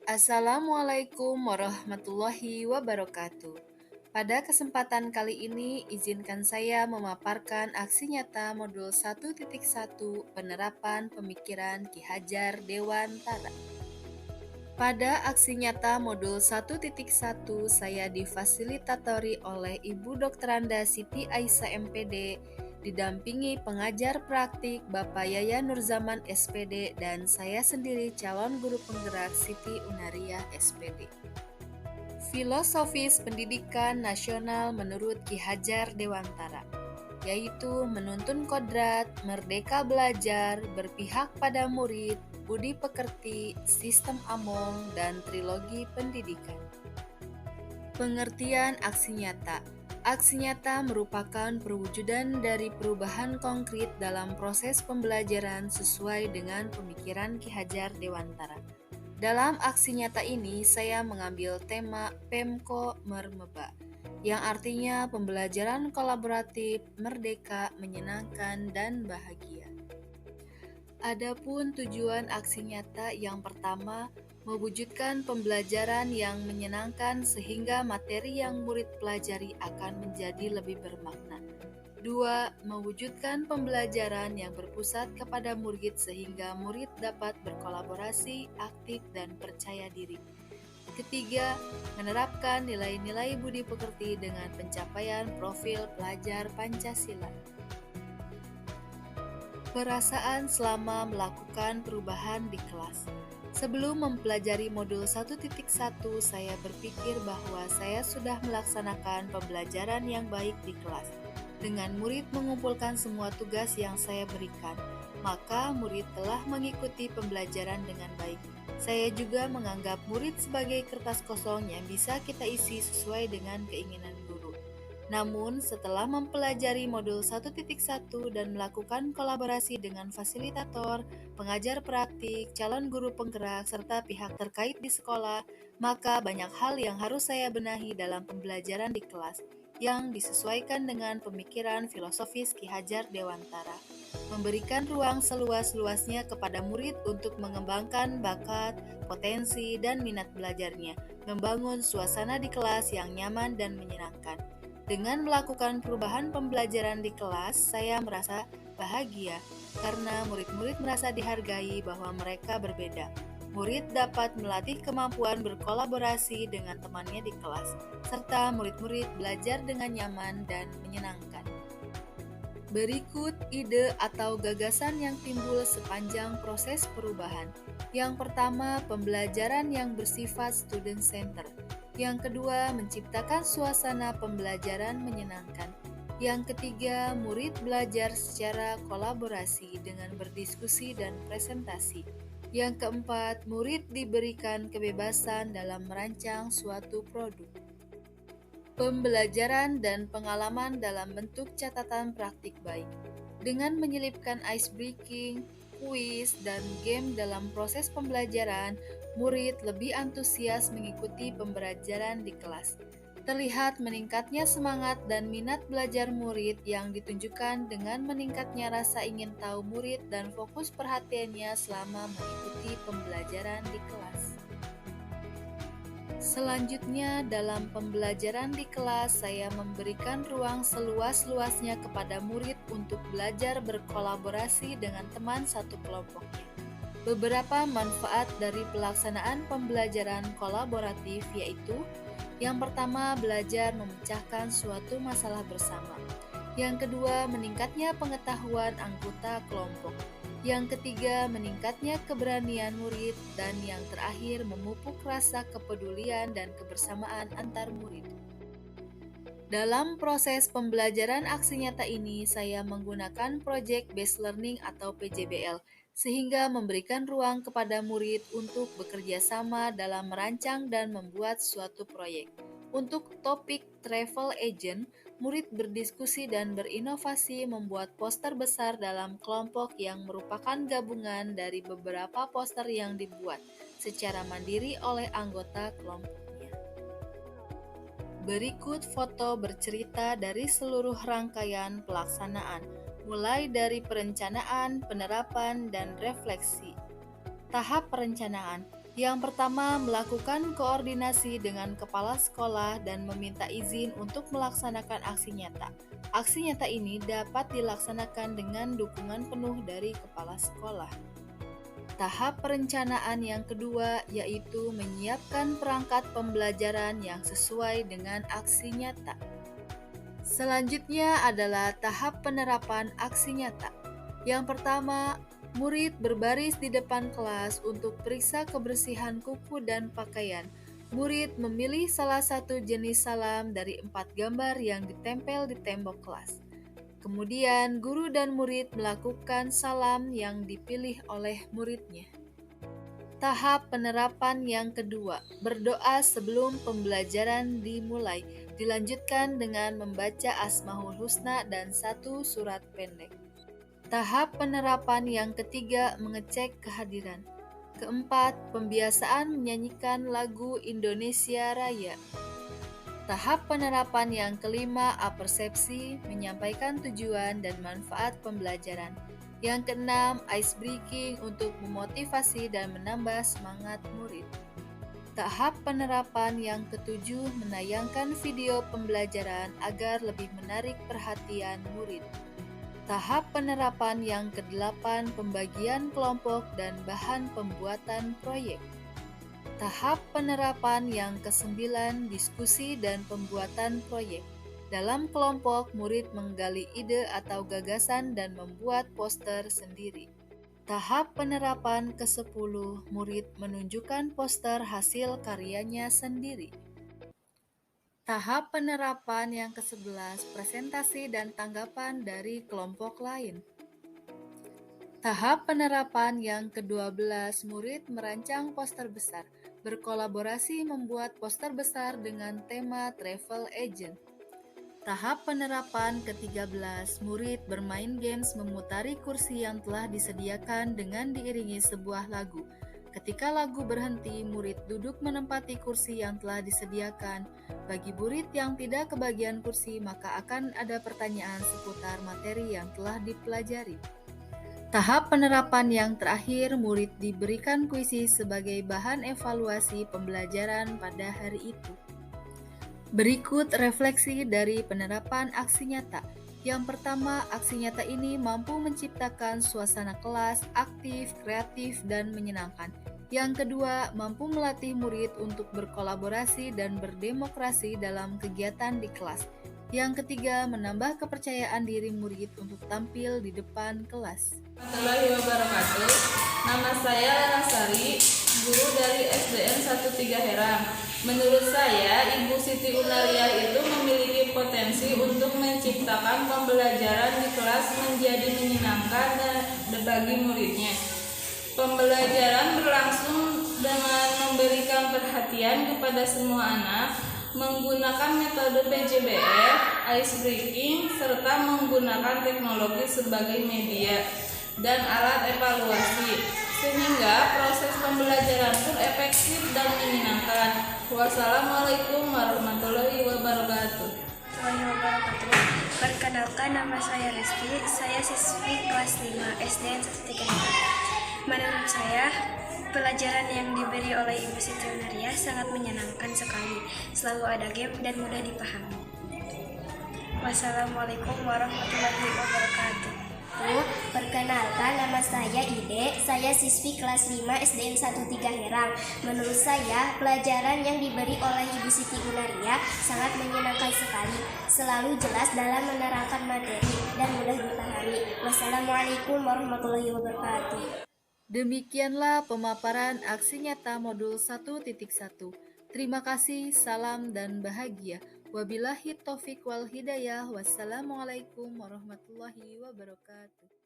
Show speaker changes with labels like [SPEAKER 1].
[SPEAKER 1] Assalamualaikum warahmatullahi wabarakatuh. Pada kesempatan kali ini, izinkan saya memaparkan aksi nyata modul 1.1 penerapan pemikiran Ki Hajar Dewantara. Pada aksi nyata modul 1.1, saya difasilitatori oleh Ibu Dokteranda Siti Aisyah MPD, didampingi pengajar praktik Bapak Yaya Nurzaman SPD, dan saya sendiri calon guru penggerak Siti Unaria SPD. Filosofis pendidikan nasional menurut Ki Hajar Dewantara, yaitu menuntun kodrat, merdeka belajar, berpihak pada murid, budi pekerti, sistem Among, dan trilogi pendidikan. Pengertian aksi nyata. Aksi nyata merupakan perwujudan dari perubahan konkret dalam proses pembelajaran sesuai dengan pemikiran Ki Hajar Dewantara. Dalam aksi nyata ini, saya mengambil tema Pemko Mermeba, yang artinya pembelajaran kolaboratif, merdeka, menyenangkan, dan bahagia. Adapun tujuan aksi nyata yang pertama, mewujudkan pembelajaran yang menyenangkan sehingga materi yang murid pelajari akan menjadi lebih bermakna. 2. Mewujudkan pembelajaran yang berpusat kepada murid sehingga murid dapat berkolaborasi, aktif, dan percaya diri. Ketiga, menerapkan nilai-nilai budi pekerti dengan pencapaian profil pelajar Pancasila. Perasaan selama melakukan perubahan di kelas. Sebelum mempelajari modul 1.1, saya berpikir bahwa saya sudah melaksanakan pembelajaran yang baik di kelas. Dengan murid mengumpulkan semua tugas yang saya berikan, maka murid telah mengikuti pembelajaran dengan baik. Saya juga menganggap murid sebagai kertas kosong yang bisa kita isi sesuai dengan keinginan guru. Namun, setelah mempelajari modul 1.1 dan melakukan kolaborasi dengan fasilitator, pengajar praktik, calon guru penggerak, serta pihak terkait di sekolah, maka banyak hal yang harus saya benahi dalam pembelajaran di kelas, yang disesuaikan dengan pemikiran filosofis Ki Hajar Dewantara. Memberikan ruang seluas-luasnya kepada murid untuk mengembangkan bakat, potensi, dan minat belajarnya, membangun suasana di kelas yang nyaman dan menyenangkan. Dengan melakukan perubahan pembelajaran di kelas, saya merasa bahagia karena murid-murid merasa dihargai bahwa mereka berbeda. Murid dapat melatih kemampuan berkolaborasi dengan temannya di kelas, serta murid-murid belajar dengan nyaman dan menyenangkan. Berikut ide atau gagasan yang timbul sepanjang proses perubahan. Yang pertama, pembelajaran yang bersifat student center. Yang kedua, menciptakan suasana pembelajaran menyenangkan. Yang ketiga, murid belajar secara kolaborasi dengan berdiskusi dan presentasi. Yang keempat, murid diberikan kebebasan dalam merancang suatu produk. Pembelajaran dan pengalaman dalam bentuk catatan praktik baik. Dengan menyelipkan ice breaking, kuis, dan game dalam proses pembelajaran, murid lebih antusias mengikuti pembelajaran di kelas. Terlihat meningkatnya semangat dan minat belajar murid yang ditunjukkan dengan meningkatnya rasa ingin tahu murid dan fokus perhatiannya selama mengikuti pembelajaran di kelas. Selanjutnya, dalam pembelajaran di kelas, saya memberikan ruang seluas-luasnya kepada murid untuk belajar berkolaborasi dengan teman satu kelompoknya. Beberapa manfaat dari pelaksanaan pembelajaran kolaboratif yaitu: yang pertama, belajar memecahkan suatu masalah bersama. Yang kedua, meningkatnya pengetahuan anggota kelompok. Yang ketiga, meningkatnya keberanian murid, dan yang terakhir, memupuk rasa kepedulian dan kebersamaan antar murid. Dalam proses pembelajaran aksi nyata ini, saya menggunakan Project Based Learning atau PJBL, sehingga memberikan ruang kepada murid untuk bekerja sama dalam merancang dan membuat suatu proyek. Untuk topik travel agent, murid berdiskusi dan berinovasi membuat poster besar dalam kelompok yang merupakan gabungan dari beberapa poster yang dibuat secara mandiri oleh anggota kelompoknya. Berikut foto bercerita dari seluruh rangkaian pelaksanaan, mulai dari perencanaan, penerapan, dan refleksi. Tahap perencanaan. Yang pertama, melakukan koordinasi dengan kepala sekolah dan meminta izin untuk melaksanakan aksi nyata. Aksi nyata ini dapat dilaksanakan dengan dukungan penuh dari kepala sekolah. Tahap perencanaan yang kedua yaitu menyiapkan perangkat pembelajaran yang sesuai dengan aksi nyata. Selanjutnya adalah tahap penerapan aksi nyata. Yang pertama, murid berbaris di depan kelas untuk periksa kebersihan kuku dan pakaian. Murid memilih salah satu jenis salam dari 4 gambar yang ditempel di tembok kelas. Kemudian, guru dan murid melakukan salam yang dipilih oleh muridnya. Tahap penerapan yang kedua, berdoa sebelum pembelajaran dimulai, dilanjutkan dengan membaca Asmaul Husna dan satu surat pendek. Tahap penerapan yang ketiga, mengecek kehadiran. Keempat, pembiasaan menyanyikan lagu Indonesia Raya. Tahap penerapan yang kelima, apersepsi, menyampaikan tujuan dan manfaat pembelajaran. Yang keenam, ice breaking untuk memotivasi dan menambah semangat murid. Tahap penerapan yang ketujuh, menayangkan video pembelajaran agar lebih menarik perhatian murid. Tahap penerapan yang kedelapan, pembagian kelompok dan bahan pembuatan proyek. Tahap penerapan yang kesembilan, diskusi dan pembuatan proyek. Dalam kelompok, murid menggali ide atau gagasan dan membuat poster sendiri. Tahap penerapan ke-10, murid menunjukkan poster hasil karyanya sendiri. Tahap penerapan yang ke-11, presentasi dan tanggapan dari kelompok lain. Tahap penerapan yang ke-12, murid merancang poster besar, berkolaborasi membuat poster besar dengan tema travel agent. Tahap penerapan ke-13, murid bermain games memutari kursi yang telah disediakan dengan diiringi sebuah lagu. Ketika lagu berhenti, murid duduk menempati kursi yang telah disediakan. Bagi murid yang tidak kebagian kursi, maka akan ada pertanyaan seputar materi yang telah dipelajari. Tahap penerapan yang terakhir, murid diberikan kuisi sebagai bahan evaluasi pembelajaran pada hari itu. Berikut refleksi dari penerapan aksi nyata. Yang pertama, aksi nyata ini mampu menciptakan suasana kelas aktif, kreatif, dan menyenangkan. Yang kedua, mampu melatih murid untuk berkolaborasi dan berdemokrasi dalam kegiatan di kelas. Yang ketiga, menambah kepercayaan diri murid untuk tampil di depan kelas.
[SPEAKER 2] Warahmatullahi wabarakatuh. Nama saya Lana Sari, guru dari SDN 13 Herang. Menurut saya, Ibu Siti Unaria itu memiliki potensi untuk menciptakan pembelajaran di kelas menjadi menyenangkan dan bagi muridnya. Pembelajaran berlangsung dengan memberikan perhatian kepada semua anak, menggunakan metode PJBR, ice breaking, serta menggunakan teknologi sebagai media dan alat evaluasi, sehingga proses pembelajaran pun efektif dan menyenangkan. Wassalamualaikum warahmatullahi wabarakatuh.
[SPEAKER 3] Perkenalkan, nama saya Resti, saya siswi kelas 5 SDN 13 Herang. Menurut saya, pelajaran yang diberi oleh Ibu Siti Unaria sangat menyenangkan sekali, selalu ada game dan mudah dipahami. Wassalamualaikum warahmatullahi wabarakatuh.
[SPEAKER 4] Perkenalkan, nama saya Ide, saya siswi kelas 5 SDN 13 Herang. Menurut saya, pelajaran yang diberi oleh Ibu Siti Unaria sangat menyenangkan sekali, selalu jelas dalam menerangkan materi dan mudah dipahami. Wassalamualaikum warahmatullahi wabarakatuh.
[SPEAKER 1] Demikianlah pemaparan aksi nyata modul 1.1. Terima kasih, salam dan bahagia. Wabillahi taufiq wal hidayah. Wassalamualaikum warahmatullahi wabarakatuh.